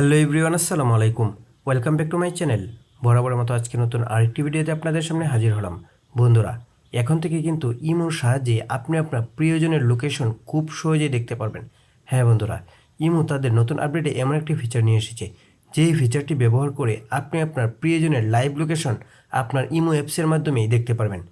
Hello everyone, আসসালামু আলাইকুম। Welcome back to my channel. বরাবরের মতো আজকে নতুন আরেকটি ভিডিওতে আপনাদের সামনে হাজির হলাম। বন্ধুরা, এখন থেকে কিন্তু ইমোর সাহায্যে আপনি আপনার প্রিয়জনের লোকেশন খুব সহজেই দেখতে পারবেন। হ্যাঁ বন্ধুরা, ইমো তাদের নতুন আপডেটে এমন একটি ফিচার নিয়ে এসেছে, যেই ফিচারটি ব্যবহার করে আপনি আপনার প্রিয়জনের লাইভ লোকেশন আপনার ইমো অ্যাপসের মাধ্যমেই দেখতে পারবেন।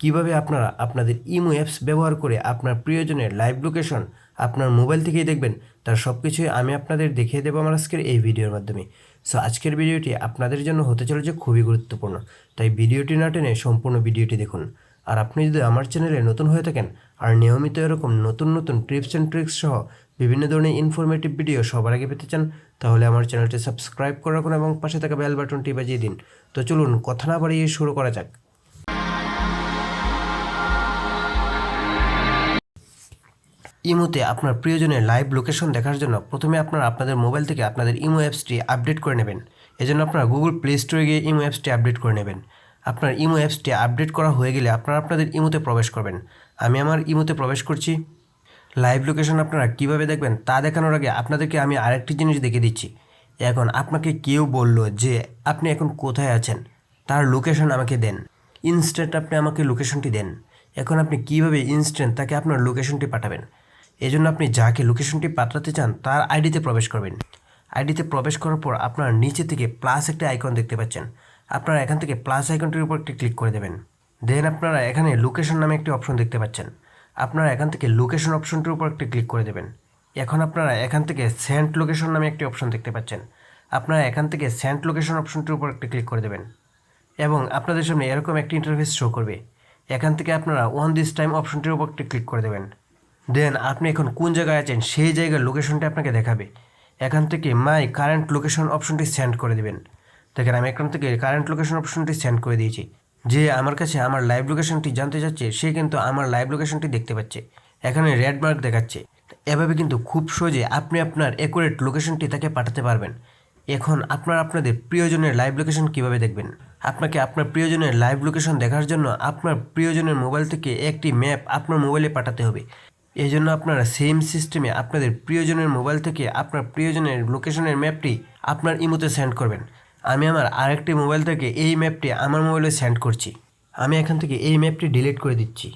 কিভাবে আপনারা আপনাদের ইমো অ্যাপস ব্যবহার করে আপনার প্রিয়জনের লাইভ লোকেশন আপনার মোবাইল থেকেই দেখবেন, তার সব কিছুই আমি আপনাদের দেখিয়ে দেবো আমার আজকের এই ভিডিওর মাধ্যমে। সো আজকের ভিডিওটি আপনাদের জন্য হতে চলেছে খুবই গুরুত্বপূর্ণ, তাই ভিডিওটি না টেনে সম্পূর্ণ ভিডিওটি দেখুন। আর আপনি যদি আমার চ্যানেলে নতুন হয়ে থাকেন আর নিয়মিত এরকম নতুন নতুন টিপস অ্যান্ড ট্রিক্স সহ বিভিন্ন ধরনের ইনফরমেটিভ ভিডিও সবার আগে পেতে চান, তাহলে আমার চ্যানেলটি সাবস্ক্রাইব করে রাখুন এবং পাশে থাকা বেল বাটনটি বাজিয়ে দিন। তো চলুন কথা না বাড়িয়ে শুরু করা যাক। ইমোতে আপনার প্রিয়জনের লাইভ লোকেশন দেখার জন্য প্রথমে আপনারা আপনাদের মোবাইল থেকে আপনাদের ইমো অ্যাপসটি আপডেট করে নেবেন। এজন্য আপনারা গুগল প্লে স্টোরে গিয়ে ইমো অ্যাপসটি আপডেট করে নেবেন। আপনার ইমো অ্যাপসটি আপডেট করা হয়ে গেলে আপনারা আপনাদের ইমোতে প্রবেশ করবেন। আমি আমার ইমোতে প্রবেশ করছি। লাইভ লোকেশন আপনারা কীভাবে দেখবেন তা দেখানোর আগে আপনাদেরকে আমি আরেকটি জিনিস দেখিয়ে দিচ্ছি। এখন আপনাকে কেউ বলল যে আপনি এখন কোথায় আছেন, তার লোকেশন আমাকে দেন। ইনস্ট্যান্ট আপনি আমাকে লোকেশনটি দেন। এখন আপনি কীভাবে ইনস্ট্যান্ট তাকে আপনার লোকেশনটি পাঠাবেন? এই জন্য আপনি যাকে লোকেশনটি পাঠাতে চান তার আইডিতে প্রবেশ করবেন। আইডিতে প্রবেশ করার পর আপনার নিচে থেকে প্লাস একটা আইকন দেখতে পাচ্ছেন। আপনারা এখান থেকে প্লাস আইকনটির উপর একটি ক্লিক করে দেবেন। দেন আপনারা এখানে লোকেশন নামে একটি অপশন দেখতে পাচ্ছেন। আপনারা এখান থেকে লোকেশন অপশনটির উপর একটি ক্লিক করে দেবেন। এখন আপনারা এখান থেকে সেন্ট লোকেশন নামে একটি অপশন দেখতে পাচ্ছেন। আপনারা এখান থেকে সেন্ট লোকেশন অপশনটির উপর একটি ক্লিক করে দেবেন এবং আপনাদের সামনে এরকম একটি ইন্টারফেস শো করবে। এখান থেকে আপনারা অন দিস টাইম অপশনটির উপর একটি ক্লিক করে দেবেন। দেন আপনি এখন কোন জায়গায় আছেন সেই জায়গার লোকেশনটি আপনাকে দেখাবে। এখান থেকে মাই কারেন্ট লোকেশন অপশনটি সেন্ড করে দেবেন। দেখেন আমি এখান থেকে কারেন্ট লোকেশন অপশনটি সেন্ড করে দিয়েছি। যে আমার কাছে আমার লাইভ লোকেশনটি জানতে চাচ্ছে সে কিন্তু আমার লাইভ লোকেশনটি দেখতে পাচ্ছে। এখানে রেড মার্ক দেখাচ্ছে। এভাবে কিন্তু খুব সহজে আপনি আপনার অ্যাকুরেট লোকেশনটি তাকে পাঠাতে পারবেন। এখন আপনারা আপনাদের প্রিয়জনের লাইভ লোকেশন কীভাবে দেখবেন? আপনাকে আপনার প্রিয়জনের লাইভ লোকেশন দেখার জন্য আপনার প্রিয়জনের মোবাইল থেকে একটি ম্যাপ আপনার মোবাইলে পাঠাতে হবে। এই জন্য আপনারা সেম সিস্টেমে আপনাদের প্রিয়জনের মোবাইল থেকে আপনার প্রিয়জনের লোকেশনের ম্যাপটি আপনার ইমোতে সেন্ড করবেন। আমি আমার আরেকটি মোবাইল থেকে এই ম্যাপটি আমার মোবাইলে সেন্ড করছি। আমি এখান থেকে এই ম্যাপটি ডিলিট করে দিচ্ছি।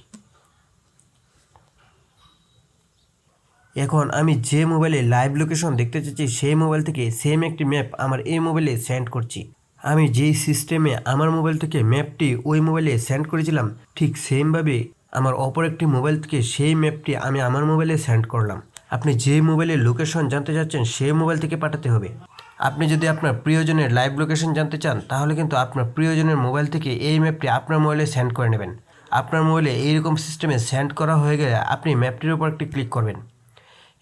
এখন আমি যে মোবাইলে লাইভ লোকেশন দেখতে চাচ্ছি সেই মোবাইল থেকে সেম একটি ম্যাপ আমার এই মোবাইলে সেন্ড করছি। আমি যেই সিস্টেমে আমার মোবাইল থেকে ম্যাপটি ওই মোবাইলে সেন্ড করেছিলাম ঠিক সেমভাবে আমার অপর একটি মোবাইল থেকে সেই ম্যাপটি আমি আমার মোবাইলে সেন্ড করলাম। আপনি যে মোবাইলের লোকেশন জানতে চাচ্ছেন সেই মোবাইল থেকে পাঠাতে হবে। আপনি যদি আপনার প্রিয়জনের লাইভ লোকেশন জানতে চান তাহলে কিন্তু আপনার প্রিয়জনের মোবাইল থেকে এই ম্যাপটি আপনার মোবাইলে সেন্ড করে নেবেন। আপনার মোবাইলে এইরকম সিস্টেমে সেন্ড করা হয়ে গেলে আপনি ম্যাপটির উপর একটি ক্লিক করবেন।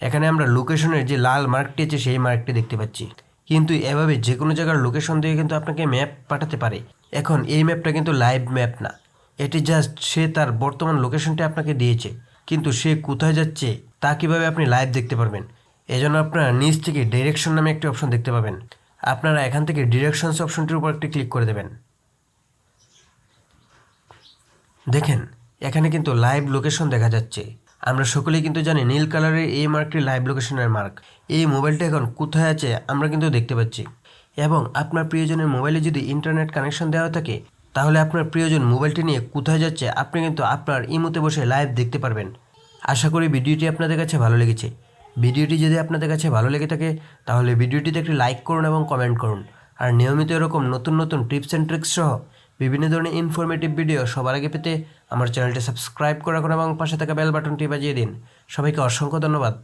এখানে আমরা লোকেশনের যে লাল মার্কটি আছে সেই মার্কটি দেখতে পাচ্ছি। কিন্তু এভাবে যে কোনো জায়গার লোকেশন দিয়ে কিন্তু আপনাকে ম্যাপ পাঠাতে পারে। এখন এই ম্যাপটা কিন্তু লাইভ ম্যাপ না, এটি জাস্ট সে তার বর্তমান লোকেশনটি আপনাকে দিয়েছে, কিন্তু সে কোথায় যাচ্ছে তা কীভাবে আপনি লাইভ দেখতে পারবেন? এজন্য আপনারা নিচ থেকে ডিরেকশন নামে একটি অপশন দেখতে পাবেন। আপনারা এখান থেকে ডিরেকশনস অপশনটির উপর একটি ক্লিক করে দেবেন। দেখেন এখানে কিন্তু লাইভ লোকেশন দেখা যাচ্ছে। আমরা সকলেই কিন্তু জানি নীল কালারের এই মার্কটি লাইভ লোকেশনের মার্ক। এই মোবাইলটা এখন কোথায় আছে আমরা কিন্তু দেখতে পাচ্ছি। এবং আপনার প্রিয়জনের মোবাইলে যদি ইন্টারনেট কানেকশন দেওয়া থাকে তাহলে আপনার প্রিয়জন মোবাইলটি নিয়ে কোথায় যাচ্ছে আপনি কিন্তু আপনার ইমোতে বসে লাইভ দেখতে পারবেন। আশা করি ভিডিওটি আপনাদের কাছে ভালো লেগেছে। ভিডিওটি যদি আপনাদের কাছে ভালো লেগে থাকে তাহলে ভিডিওটিতে একটি লাইক করুন এবং কমেন্ট করুন। আর নিয়মিত এরকম নতুন নতুন টিপস অ্যান্ড ট্রিক্স সহ বিভিন্ন ধরনের ইনফরমেটিভ ভিডিও সবার আগে পেতে আমার চ্যানেলটি সাবস্ক্রাইব করে রাখুন এবং পাশে থাকা বেল বাটনটি বাজিয়ে দিন। সবাইকে অসংখ্য ধন্যবাদ।